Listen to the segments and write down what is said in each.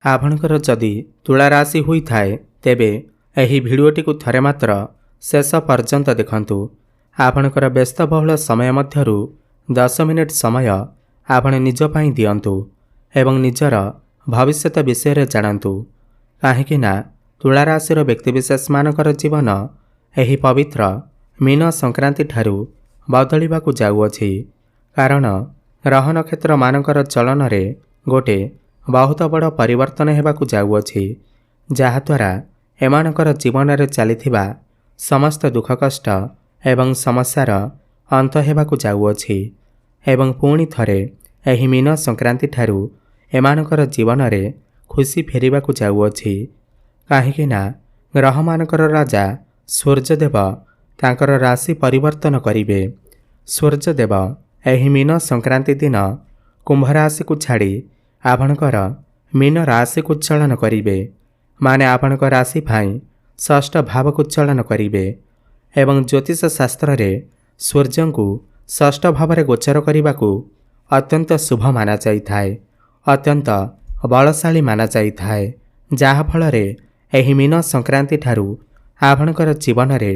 आपणकर जदि तुला राशि हुई थाए तेबे एही भिडियोटी को थरे मात्र शेष पर्यंत देखंतु। आपणकर व्यस्तबहुल समय मध्यरु 10 मिनिट समय आपण निज पई दियंतु एवं निजर भविष्यत विषय जानतु। काहेकि ना तुला राशिर व्यक्तिविशेष मानकर जीवन एही पवित्र मीन संक्रांति ठारू बदलिबाकु जाउअछि। कारण ग्रह नक्षत्र मानकर चलन रे गोटे बहुत बड़ परिवर्तन हेबाकु जाउअछि, जहाद्वारा एमानकर जीवन रे चलिथिबा समस्त दुख कष्ट एवं समस्यार अंत हेबाकु जाउअछि एवं पुणी थरे एही मीन संक्रांति ठारू एमानकर जीवन रे खुशी फेरिबाकु जाउअछि। काहेकि ना ग्रह मानकर राजा सूर्यदेव तांकर राशि परिवर्तन करिवे। सूर्यदेव एही मीन संक्रांति दिन कुंभ राशि को छाड़ी आपणकर मीन राशि को चलन करिवे। माने आपणक राशि भाई षष्ठ भाव को चलन करिवे एवं ज्योतिष शास्त्र रे सूर्य को षष्ठ भाव रे गोचर करिबाकु अत्यंत शुभ माना जाइथाए, अत्यंत बलशाली माना जाइथाए। जहा फल रे एही मीन संक्रांति ठारू आपणकर जीवन रे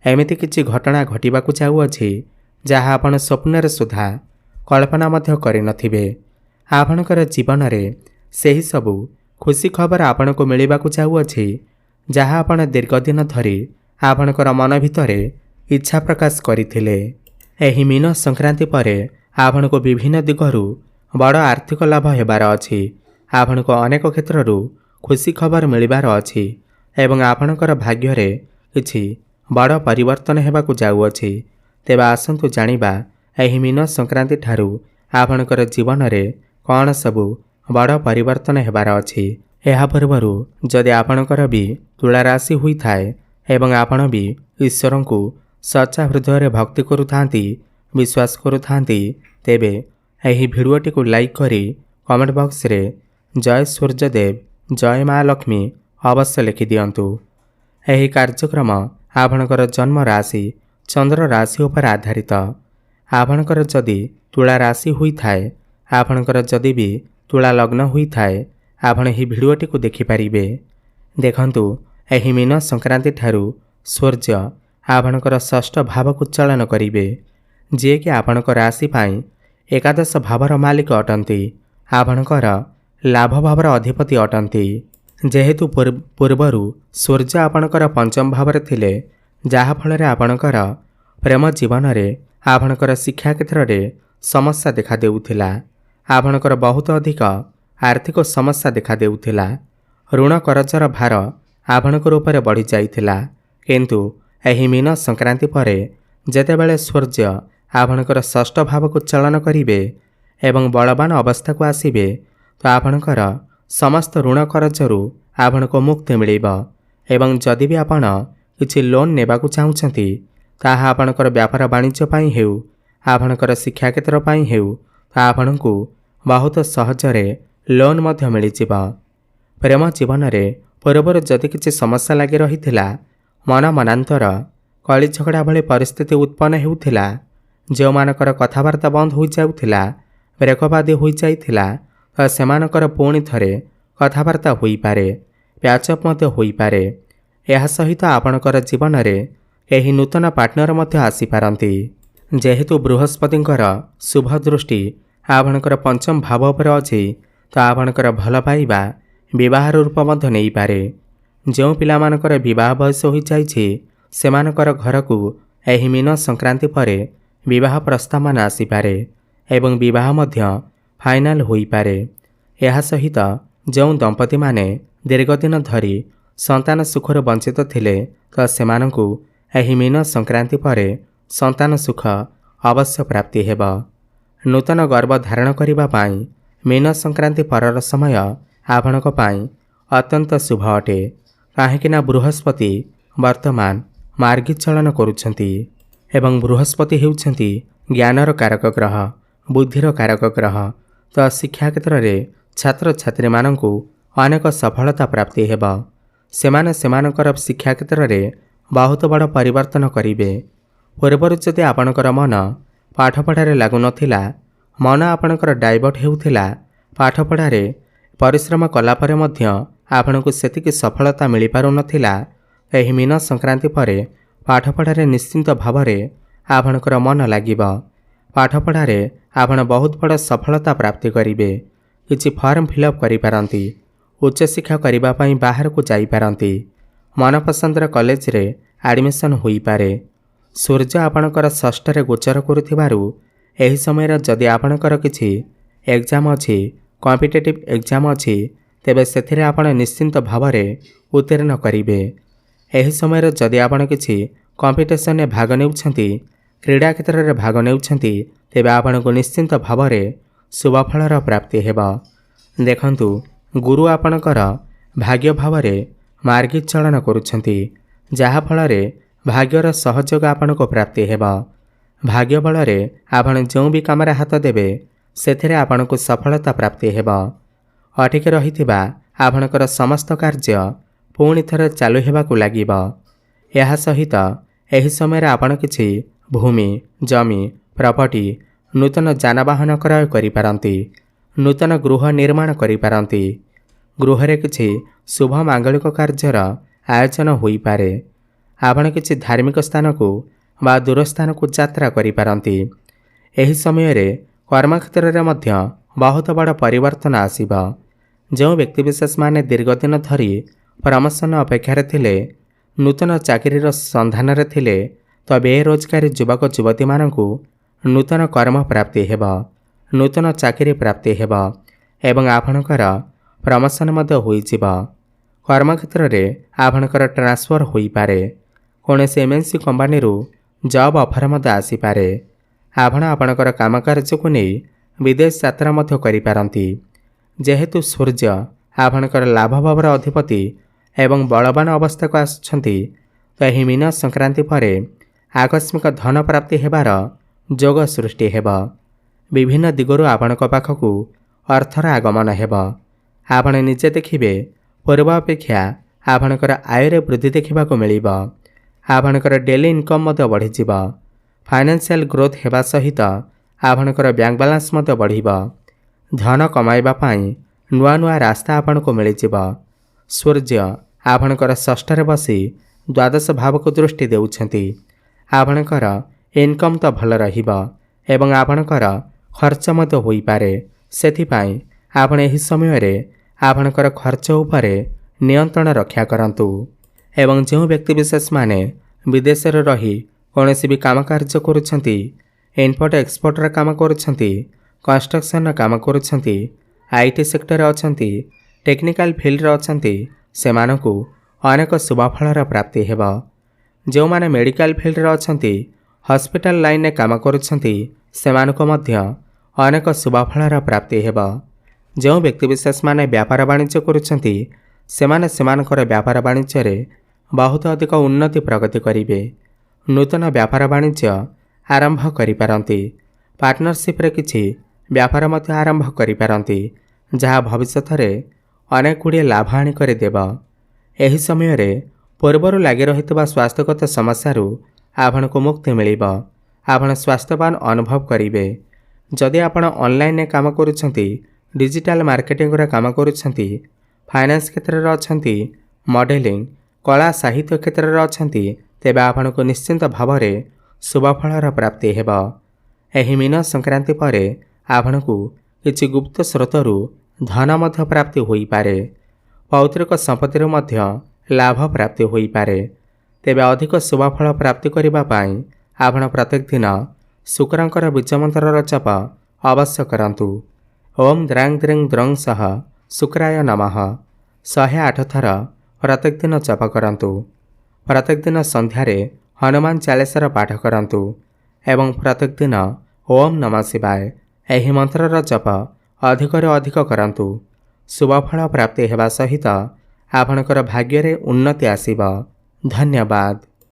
एमिति किछि घटना घटिबाकु जाउअछि जहा आपण स्वप्न रे सुधा कल्पना मध्य करि नथिबे। आपणकर जीवन रे सेही सबु खुशी खबर आपण को मिलिबाकु जाउअछि जहा आपण दीर्घ दिन धरी आपणकर मन भितरे इच्छा प्रकाश करिथिले। एही मीन संक्रांति परे आपण को विभिन्न दिगरु बड़ आर्थिक लाभ हेबार अछि। आपण को अनेक क्षेत्ररु खुशी खबर मिलिबार अछि एवं आपणकर भाग्य रे किछि बड़ परिवर्तन हेबाकु जाउअछि। तेबे आसंतु जानिबा एही मीन संक्रांति ठारू आपणकर जीवन रे कौन सबु बड़ परिवर्तन हेबार अछि। एहा पूर्वरु जदि आपणकर भी तुला राशि हुई थाए एवं आपण भी ईश्वर को सच्चा हृदय रे भक्ति करुथांती, विश्वास करुथांती, तेबे एही भिडियोटी को लाइक करी कमेंट बॉक्स रे जय सूर्यदेव, जय माँ लक्ष्मी अवश्य लिखि दियंतु। एही कार्यक्रम आपणकर जन्म राशि चंद्र राशि उपर आधारित। आपणकर जदि तुला राशि हुई थाए, आपणकर जदि भी तुला लग्न हुई थाए, आपण ही भिडियोटी को देखि पारिबे। देखंतु एही मीन संक्रांति ठारू सूर्य आपणकर षष्ठ भाव को चलन करिवे, जे कि आपणकर राशि पाई एकादश भावर मालिक अटंती, आपणकर लाभ भावर अधिपति अटंती। जेहेतु पूर्वरु सूर्य आपणकर पंचम भाव रे थिले, जहा फल रे आपणकर प्रेम जीवन रे आपणकर शिक्षा क्षेत्र रे समस्या देखा देउथिला। आपणकर बहुत अधिक आर्थिक समस्या देखा देउथिला। ऋण करजर भार आपणकर ऊपर बढ़ी जाइथिला। किंतु एही मीन संक्रांति परे जेतेबेले सूर्य आपणकर षष्ठ भाव को चलन करिवे एवं बलवान अवस्था को आसिबे, तो आपणकर समस्त ऋण करजरु आपणको मुक्ति मिलिबा। एवं जदि भी आपण किछि लोन नेबाकु चाहुछंती, ताहा आपणकर व्यापार वाणिज्य पई हेउ, आपणकर शिक्षा क्षेत्र पई हेउ, ता आपणको बहुत सहजरे लोन मध्य मिलिजिबा। प्रेम जीवन रे पूर्वर जदि किछि समस्या लागि रहिथिला, मन मनांतर कଳି झगड़ा भली परिस्थिति उत्पन्न हेउथिला, जो मानकर कथावार्ता बंद हो जाउथिला, ब्रेकबादी हो जाइथिला, तो सेमानकर पुणी थरे कथावार्ता होई पारे, प्याचअप मध्य होई पारे। एहा सहित आपणकर जीवन रे एही नूतन पार्टनर मध्य आसी पारंती। जेहेतु बृहस्पतिंकर शुभ दृष्टि आपणकर पंचम भाव पर अछि, तो आपणकर भल पाइबा विवाह रूप मध्य नहीं पारे। जो पिलामानकर विवाह बयस हो जाइछि, सेमानकर घर को एही मीन संक्रांति परे विवाह प्रस्ताव मान आसी पारे एवं विवाह मध्य फाइनाल होई पारे। एहा सहित जो दंपति माने दीर्घ दिन धरी संतान सुखर वंचित थिले, तो सेमानकु एही मीन संक्रांति परे संतान सुख अवश्य प्राप्ति हेब। नूतन गर्भ धारण करिबा पाई मीन संक्रांति परर समय आपणक पाई अत्यंत शुभ अटे। काहेकिना बृहस्पति वर्तमान मार्गी चलन करुछंती एवं बृहस्पति हेउछंती ज्ञानर कारक ग्रह, बुद्धिर कारक ग्रह। तो शिक्षा क्षेत्र रे छात्र छात्री मानंकु अनेक सफलता प्राप्ति हेब। सेमाने सेमानकर शिक्षा क्षेत्र रे बहुत बड़ परिवर्तन करिवे। पूर्वर जदि आपणकर मन पाठपढ़ारे लागु नथिला, मन आपणकर डाइवर्ट हेउथिला, पाठपढ़ारे परिश्रम कलापर आपणको सेतिकी सफलता मिल पारुनथिला। एही मीन संक्रांति पर पाठपढ़ारे निश्चिंत भाव आपणकर मन लागिब। पाठपढ़ारे आपण बहुत बड़ सफलता प्राप्ति करिवे। किछि फॉर्म फिलअप करिपारंती, उच्च शिक्षा करिबा पई बाहर को जाई पारंती, मनपसंदर कॉलेज रे एडमिशन होई पारे। सूर्य आपणकर षष्ठ रे गोचर करुथिबारु एही समय जदि आपणकर किछि एग्जाम अछि, कॉम्पिटिटिव एग्जाम अछि, तेबे सेथिरे आपण निश्चिंत भाव उत्तीर्ण करिवे। एही समय जदि आपण किछि कॉम्पिटिशन में भाग नेउछंती, क्रीड़ा क्षेत्र में भाग नेउछंती, तेबे आपणको निश्चिंत भाव शुभफलर प्राप्ति हेब। देखंतु गुरु आपणकर भाग्य भाव मार्गी चलन करुछंती, जहा फल भाग्यर सहयोग आपणको प्राप्ति हेब। भाग्य बल आपण जो भी काम हाथ देवे सेथिरे आपणको सफलता प्राप्ति हेब। अटिक रहिथिबा आपणकर समस्त कार्य पुणी थरे चालू हेबाकु लागिब। एहा सहित एही समय आपण किछि भूमि, जमी, प्रॉपर्टी, नूतन जानवाहन क्रय करिपारंती, नूतन गृह निर्माण करिपारंती। गृहरे किछि शुभ मांगलिक कार्यर आयोजन होई पारे। आपण किछि धार्मिक स्थान को बा दूर स्थान को यात्रा करिपारंती। एही समय रे कर्मक्षेत्र रे मध्य बहुत बड़ परिवर्तन आसीब। जो व्यक्तिविशेष माने दीर्घ दिन धरी प्रमोशन अपेक्षा थिले, नूतन चाकरीर संधान रे थिले, तो बेरोजगारी युवक युवती मानकु नूतन कर्म प्राप्ति हेब, नूतन चाकरी प्राप्ति हेब एवं आपणकर प्रमोशन मध्य होई जिब। कर्मक्षेत्र रे आपणकर ट्रांसफर होई पारे। कोनोसी एमएनसी कंपनी रु जॉब ऑफर मध्य आसी पारे। आपण आपणकर काम कार्य को नहीं विदेश यात्रा मध्य करि पारंती। जेहेतु सूर्य आपणकर लाभ भावर अधिपति एवं बलवान अवस्था को आछंती, तो एही मीन संक्रांति पर आकस्मिक धन प्राप्ति हेबार जोग सृष्टि हेब। विभिन्न दिगरु आपणक पाखकु अर्थर आगमन हेब। आपण निजे देखिबे पूर्व अपेक्षा आपणकर आय वृद्धि देखा मिलिब। आपणकर डेली इनकम मध्य बढ़ी जिब। फाइनेंशियल ग्रोथ हेबा सहित आपणकर बैंक बैलेंस मध्य बढ़िब। धन कमाइबा पई नुआ नुआ रास्ता आपणको मिलिजिब। सूर्य आपणकर षष्ठ रे बसी द्वादश भाव को दृष्टि देउछंती। आपणकर इनकम तो भल रहिब एवं आपणकर खर्च मध्य होई पारे। सेथिपाई आपण एही समय रे आपणकर खर्च उपरे नियंत्रण रक्षा करंतु। एवं जो व्यक्ति विशेष माने विदेश रे रही कोनोसी भी काम कार्य करुछंती, इम्पोर्ट एक्सपोर्ट रा काम करुछंती, कंस्ट्रक्शन रा काम करुछंती, आईटी सेक्टर अछंती, टेक्निकल फील्ड रे अछंती, सेमानकु अनेक शुभफलर प्राप्ति हेब। जो माने मेडिकल फील्ड रे अछंती, हॉस्पिटल लाइन रे काम करुछंती, सेमानको मध्य अनेक शुभफलर प्राप्ति हेब। जो व्यक्तिविशेष माने व्यापार वाणिज्य करुछंती, सेमाने सेमानकर व्यापार वाणिज्य रे बहुत अधिक उन्नति प्रगति करिवे। नूतन व्यापार वाणिज्य आरंभ करिपारंती। पार्टनरशिप रे किछि व्यापार मध्य आरंभ करिपारंती, जहा भविष्यत रे अनेक गुड़िए लाभ आनी कर देब। एही समय रे पूर्वर लगी रहितबा स्वास्थ्यगत समस्यारू आपणको मुक्ति मिलिब। आपण स्वास्थ्यवान अनुभव करिवे। जदि आपण ऑनलाइन काम करुछंती, डिजिटल मार्केटिंग रे काम करुछंती, फाइनेंस क्षेत्र रे अछंती, मॉडलिंग, कला साहित्य क्षेत्र रे अछंती, तेबे आपणको निश्चिंत भाव शुभफलर प्राप्ति हेब। एही मीन संक्रांति पर आपणको किछि गुप्त स्रोतरू धन मध्य प्राप्ति होई पारे। पौत्रिक संपत्तिर मध्य लाभ प्राप्ति होई पारे। तेबे अधिक शुभफल प्राप्ति करिबा पई आपण प्रत्येक दिन शुक्रंकर बीज मंत्र जप अवश्य करंतु। ओम द्रांग द्रिंग द्रंग सह शुक्राय नमः 108 थर प्रत्येक दिन जप करंतु। प्रत्येक दिन संध्यारे हनुमान चालीसार पाठ करंतु एवं प्रत्येक दिन ओम नमः शिवाय एही मंत्रर जप अधिकरे अधिक करंतु। शुभफल प्राप्ति हेबा सहित आपणकर भाग्य रे उन्नति आसीब। धन्यवाद।